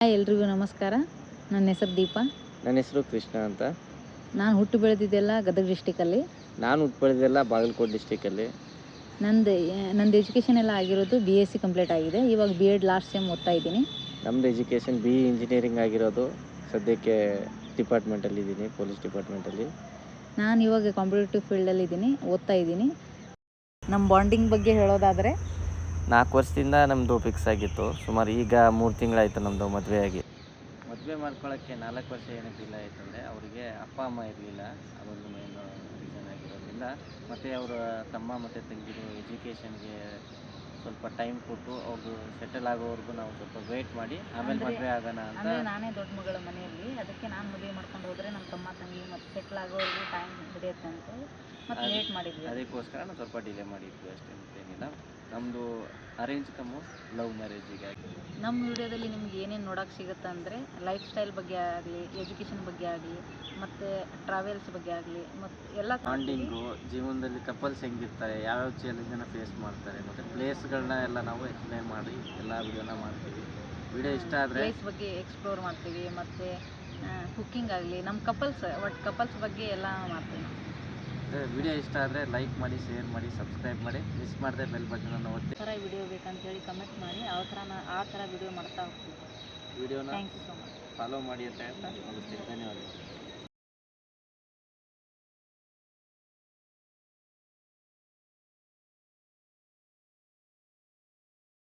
Hi ಎಲ್ರಿಗೂ ನಮಸ್ಕಾರ. ನನ್ನ ಹೆಸರು ದೀಪಾ. ನನ್ನ ಹೆಸರು ಕೃಷ್ಣ ಅಂತ. ನಾನು ಹುಟ್ಟು ಬೆಳೆದಿದ್ದೆಲ್ಲ ಗದಗ ಡಿಸ್ಟಿಕಲ್ಲಿ. ನಾನು ಹುಟ್ಟು ಬೆಳೆದಿದ್ದೆಲ್ಲ ಬಾಗಲಕೋಟೆ ಡಿಸ್ಟಿಕಲ್ಲಿ. ನಂದು ಎಜುಕೇಷನ್ ಎಲ್ಲ ಆಗಿರೋದು BSc ಕಂಪ್ಲೀಟ್ ಆಗಿದೆ. ಇವಾಗ B.Ed ಲಾಸ್ಟ್ ಸೆಮ್ ಓದ್ತಾ ಇದ್ದೀನಿ. ನಮ್ಮದು ಎಜುಕೇಷನ್ BE ಇಂಜಿನಿಯರಿಂಗ್ ಆಗಿರೋದು. ಸದ್ಯಕ್ಕೆ ಡಿಪಾರ್ಟ್ಮೆಂಟಲ್ಲಿ ಇದ್ದೀನಿ, ಪೊಲೀಸ್ ಡಿಪಾರ್ಟ್ಮೆಂಟಲ್ಲಿ. ನಾನು ಇವಾಗ ಕಾಂಪಿಟೇಟಿವ್ ಫೀಲ್ಡಲ್ಲಿ ಇದ್ದೀನಿ, ಓದ್ತಾ ಇದ್ದೀನಿ. ನಮ್ಮ ಬಾಂಡಿಂಗ್ ಬಗ್ಗೆ ಹೇಳೋದಾದರೆ 4 ವರ್ಷದಿಂದ ನಮ್ಮದು ಫಿಕ್ಸ್ ಆಗಿತ್ತು. ಸುಮಾರು ಈಗ 3 ತಿಂಗಳಾಯಿತು ನಮ್ಮದು ಮದುವೆಯಾಗಿ. ಮದುವೆ ಮಾಡ್ಕೊಳ್ಳೋಕ್ಕೆ 4 ವರ್ಷ ಏನಕ್ಕೆ ಇಲ್ಲ ಆಯ್ತಂದರೆ ಅವರಿಗೆ ಅಪ್ಪ ಅಮ್ಮ ಇರಲಿಲ್ಲ. ಅದೊಂದು ಮೇನ್ ರೀಸನ್ ಆಗಿರೋದ್ರಿಂದ, ಮತ್ತು ಅವರ ತಮ್ಮ ಮತ್ತು ತಂಗಿದು ಎಜುಕೇಷನ್ಗೆ ಸ್ವಲ್ಪ ಟೈಮ್ ಕೊಟ್ಟು ಅವ್ರದ್ದು ಸೆಟಲ್ ಆಗೋವರೆಗೂ ನಾವು ಸ್ವಲ್ಪ ವೆಯ್ಟ್ ಮಾಡಿ ಆಮೇಲೆ ಮದುವೆ ಆಗೋಣ ಅಂತ. ನಾನೇ ದೊಡ್ಡ ಮಗಳ ಮನೆಯಲ್ಲಿ, ಅದಕ್ಕೆ ನಾನು ಮದುವೆ ಮಾಡ್ಕೊಂಡು ಹೋದರೆ ನಮ್ಮ ತಮ್ಮ ತಂಗಿ ಮತ್ತು ಸೆಟ್ಲ್ ಆಗೋವರೆಗೂ ಟೈಮ್ ಹಿಡಿಯುತ್ತೆ ಅಂತ ಮತ್ತು ಲೇಟ್ ಮಾಡಿದ್ವಿ. ಅದಕ್ಕೋಸ್ಕರ ನಾವು ಸ್ವಲ್ಪ ಡಿಲೇ ಮಾಡಿದ್ವಿ ಅಷ್ಟೇ, ಮತ್ತೇನಿಲ್ಲ. ನಮ್ಮದು ಅರೇಂಜ್ ಕಮ್ಮು ಲವ್ ಮ್ಯಾರೇಜಿಗೆ. ನಮ್ಮ ವಿಡಿಯೋದಲ್ಲಿ ನಿಮ್ಗೆ ಏನೇನು ನೋಡೋಕೆ ಸಿಗುತ್ತೆ ಅಂದರೆ ಲೈಫ್ ಸ್ಟೈಲ್ ಬಗ್ಗೆ ಆಗಲಿ, ಎಜುಕೇಷನ್ ಬಗ್ಗೆ ಆಗಲಿ, ಮತ್ತು ಟ್ರಾವೆಲ್ಸ್ ಬಗ್ಗೆ ಆಗಲಿ, ಮತ್ತು ಎಲ್ಲ ಬಾಂಡಿಂಗು, ಜೀವನದಲ್ಲಿ ಕಪಲ್ಸ್ ಹೆಂಗಿರ್ತಾರೆ, ಯಾವ್ಯಾವ ಚಾಲೆಂಜನ್ನು ಫೇಸ್ ಮಾಡ್ತಾರೆ, ಮತ್ತು ಪ್ಲೇಸ್ಗಳನ್ನ ಎಲ್ಲ ನಾವು ಎಕ್ಸ್ಪ್ಲೈನ್ ಮಾಡಿ ಎಲ್ಲ ವಿಡಿಯೋನ ಮಾಡ್ತೀವಿ. ವಿಡಿಯೋ ಇಷ್ಟ ಆದರೆ ಪ್ಲೇಸ್ ಬಗ್ಗೆ ಎಕ್ಸ್ಪ್ಲೋರ್ ಮಾಡ್ತೀವಿ, ಮತ್ತು ಕುಕ್ಕಿಂಗ್ ಆಗಲಿ, ನಮ್ಮ ಕಪಲ್ಸ್ ಬಗ್ಗೆ ಎಲ್ಲ ಮಾಡ್ತೀವಿ. ವಿಡಿಯೋ ಇಷ್ಟ ಆದರೆ ಲೈಕ್ ಮಾಡಿ, ಶೇರ್ ಮಾಡಿ, ಸಬ್ಸ್ಕ್ರೈಬ್ ಮಾಡಿ, ಮಿಸ್ ಮಾಡದೆ ಬೆಲ್ ಬಟನನ್ನು ಒತ್ತಿ. ಥರ ವಿಡಿಯೋ ಬೇಕಂತೇಳಿ ಕಮೆಂಟ್ ಮಾಡಿ, ಆ ಥರ ವಿಡಿಯೋ ಮಾಡ್ತಾ ಹೋಗ್ತೀವಿ. ವಿಡಿಯೋನ thank you so much. Follow ಮಾಡಿ ಅಂತ ಹೇಳ್ತಾ ಮುಗಿಸ್ತೀನಿ. ಧನ್ಯವಾದಗಳು.